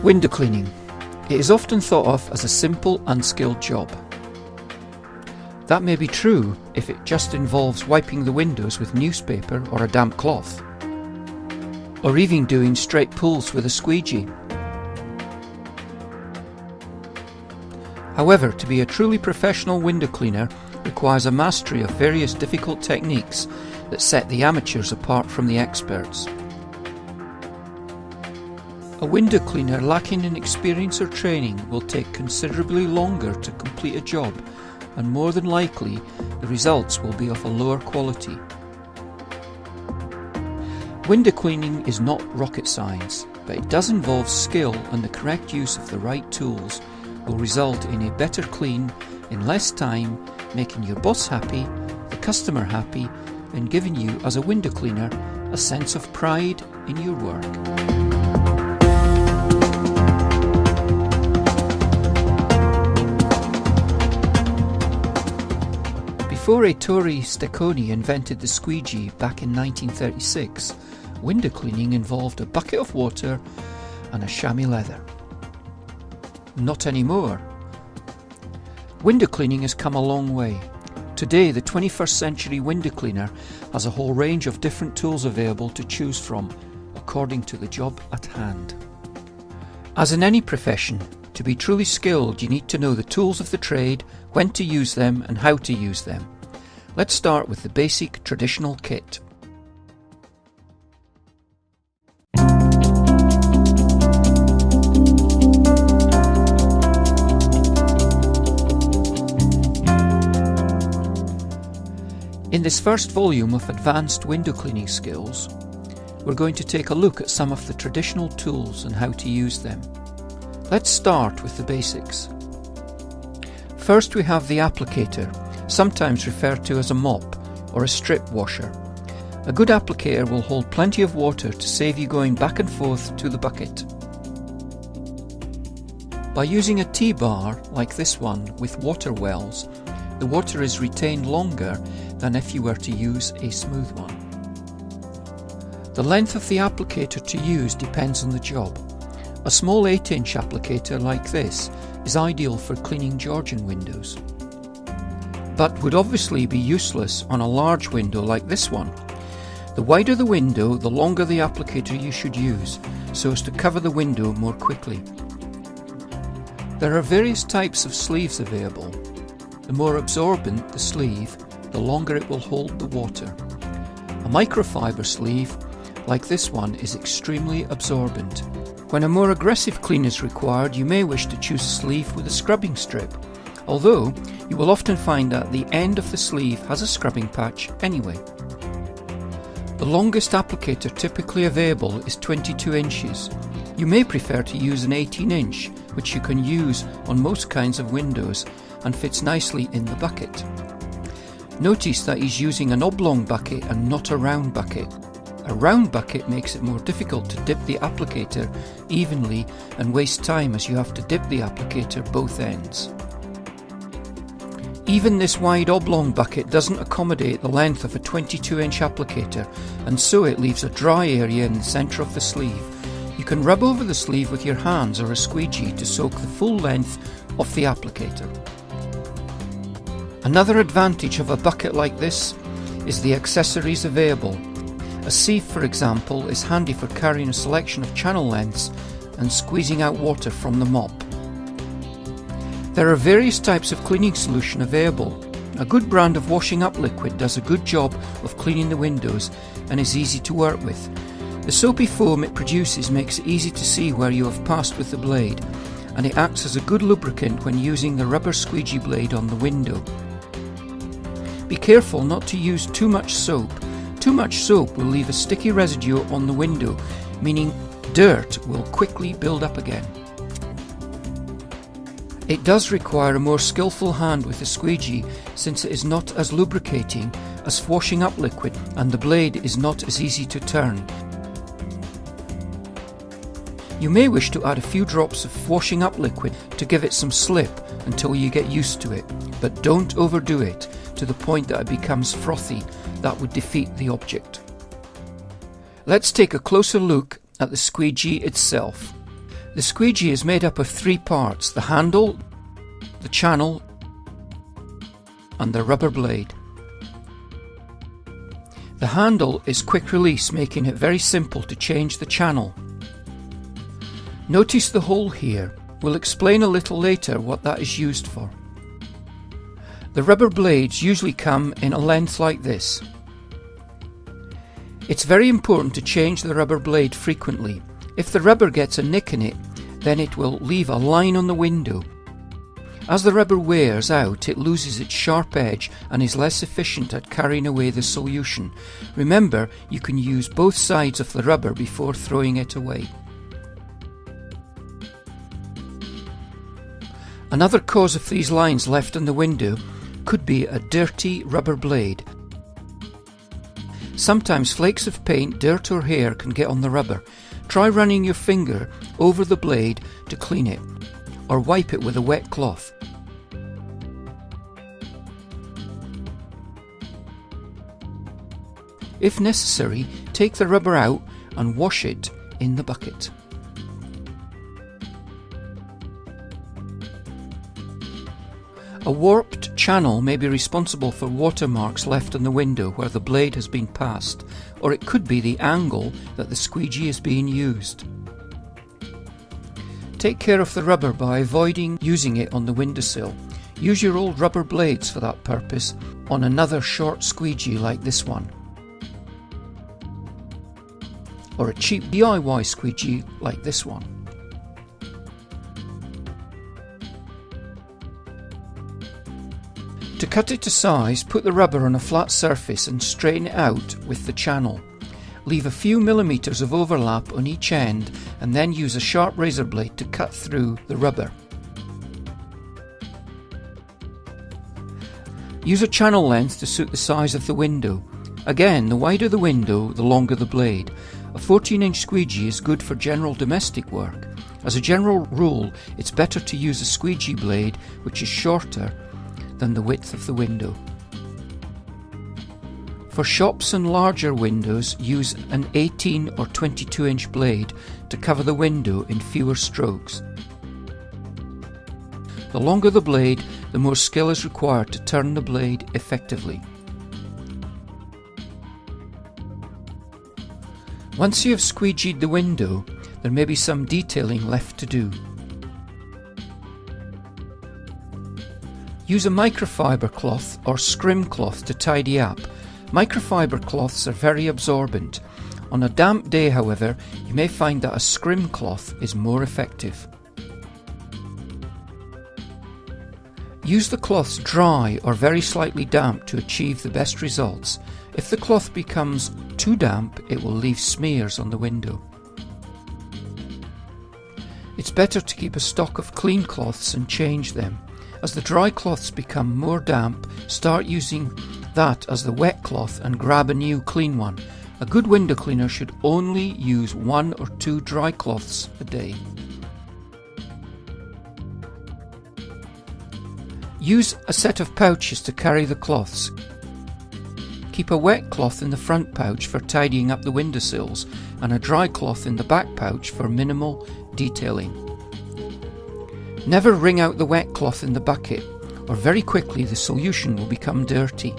Window cleaning. It is often thought of as a simple, unskilled job. That may be true if it just involves wiping the windows with newspaper or a damp cloth, or even doing straight pulls with a squeegee. However, to be a truly professional window cleaner requires a mastery of various difficult techniques that set the amateurs apart from the experts. A window cleaner lacking in experience or training will take considerably longer to complete a job, and more than likely the results will be of a lower quality. Window cleaning is not rocket science, but it does involve skill, and the correct use of the right tools will result in a better clean in less time, making your boss happy, the customer happy, and giving you as a window cleaner a sense of pride in your work. Before Ettore Stecconi invented the squeegee back in 1936, window cleaning involved a bucket of water and a chamois leather. Not anymore. Window cleaning has come a long way. Today, the 21st century window cleaner has a whole range of different tools available to choose from, according to the job at hand. As in any profession, to be truly skilled, you need to know the tools of the trade, when to use them and how to use them. Let's start with the basic traditional kit. In this first volume of Advanced Window Cleaning Skills, we're going to take a look at some of the traditional tools and how to use them. Let's start with the basics. First, we have the applicator, sometimes referred to as a mop or a strip washer. A good applicator will hold plenty of water to save you going back and forth to the bucket. By using a T-bar like this one with water wells, the water is retained longer than if you were to use a smooth one. The length of the applicator to use depends on the job. A small 8-inch applicator like this is ideal for cleaning Georgian windows, but would obviously be useless on a large window like this one. The wider the window, the longer the applicator you should use, so as to cover the window more quickly. There are various types of sleeves available. The more absorbent the sleeve, the longer it will hold the water. A microfiber sleeve, like this one, is extremely absorbent. When a more aggressive clean is required, you may wish to choose a sleeve with a scrubbing strip, although you will often find that the end of the sleeve has a scrubbing patch anyway. The longest applicator typically available is 22 inches. You may prefer to use an 18-inch, which you can use on most kinds of windows and fits nicely in the bucket. Notice that he's using an oblong bucket and not a round bucket. A round bucket makes it more difficult to dip the applicator evenly and waste time, as you have to dip the applicator both ends. Even this wide oblong bucket doesn't accommodate the length of a 22-inch applicator, and so it leaves a dry area in the centre of the sleeve. You can rub over the sleeve with your hands or a squeegee to soak the full length of the applicator. Another advantage of a bucket like this is the accessories available. A sieve, for example, is handy for carrying a selection of channel lengths and squeezing out water from the mop. There are various types of cleaning solution available. A good brand of washing up liquid does a good job of cleaning the windows and is easy to work with. The soapy foam it produces makes it easy to see where you have passed with the blade, and it acts as a good lubricant when using the rubber squeegee blade on the window. Be careful not to use too much soap. Too much soap will leave a sticky residue on the window, meaning dirt will quickly build up again. It does require a more skillful hand with the squeegee, since it is not as lubricating as washing up liquid, and the blade is not as easy to turn. You may wish to add a few drops of washing up liquid to give it some slip until you get used to it, but don't overdo it to the point that it becomes frothy. That would defeat the object. Let's take a closer look at the squeegee itself. The squeegee is made up of three parts: the handle, the channel and the rubber blade. The handle is quick release, making it very simple to change the channel. Notice the hole here. We'll explain a little later what that is used for. The rubber blades usually come in a length like this. It's very important to change the rubber blade frequently. If the rubber gets a nick in it, then it will leave a line on the window. As the rubber wears out, it loses its sharp edge and is less efficient at carrying away the solution. Remember, you can use both sides of the rubber before throwing it away. Another cause of these lines left on the window could be a dirty rubber blade. Sometimes flakes of paint, dirt or hair can get on the rubber. Try running your finger over the blade to clean it, or wipe it with a wet cloth. If necessary, take the rubber out and wash it in the bucket. A warped channel may be responsible for watermarks left on the window where the blade has been passed, or it could be the angle that the squeegee is being used. Take care of the rubber by avoiding using it on the windowsill. Use your old rubber blades for that purpose on another short squeegee like this one, or a cheap DIY squeegee like this one. To cut it to size, put the rubber on a flat surface and straighten it out with the channel. Leave a few millimeters of overlap on each end and then use a sharp razor blade to cut through the rubber. Use a channel length to suit the size of the window. Again, the wider the window, the longer the blade. A 14-inch squeegee is good for general domestic work. As a general rule, it's better to use a squeegee blade which is shorter than the width of the window. For shops and larger windows, use an 18 or 22-inch blade to cover the window in fewer strokes. The longer the blade, the more skill is required to turn the blade effectively. Once you have squeegeed the window, there may be some detailing left to do. Use a microfiber cloth or scrim cloth to tidy up. Microfiber cloths are very absorbent. On a damp day, however, you may find that a scrim cloth is more effective. Use the cloths dry or very slightly damp to achieve the best results. If the cloth becomes too damp, it will leave smears on the window. It's better to keep a stock of clean cloths and change them. As the dry cloths become more damp, start using that as the wet cloth and grab a new clean one. A good window cleaner should only use 1 or 2 dry cloths a day. Use a set of pouches to carry the cloths. Keep a wet cloth in the front pouch for tidying up the windowsills and a dry cloth in the back pouch for minimal detailing. Never wring out the wet cloth in the bucket, or very quickly the solution will become dirty.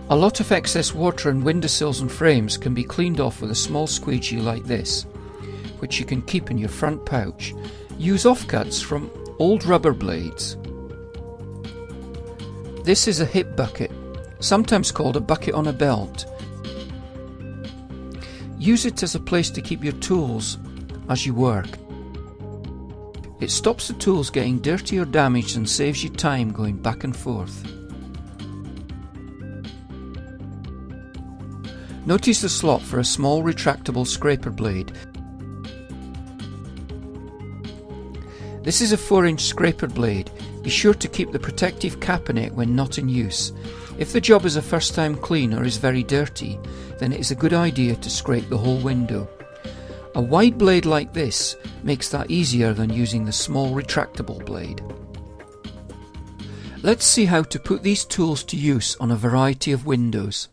A lot of excess water on windowsills and frames can be cleaned off with a small squeegee like this, which you can keep in your front pouch. Use offcuts from old rubber blades. This is a hip bucket, sometimes called a bucket on a belt. Use it as a place to keep your tools as you work. It stops the tools getting dirty or damaged and saves you time going back and forth. Notice the slot for a small retractable scraper blade. This is a 4-inch scraper blade. Be sure to keep the protective cap in it when not in use. If the job is a first-time clean or is very dirty, then it is a good idea to scrape the whole window. A wide blade like this makes that easier than using the small retractable blade. Let's see how to put these tools to use on a variety of windows.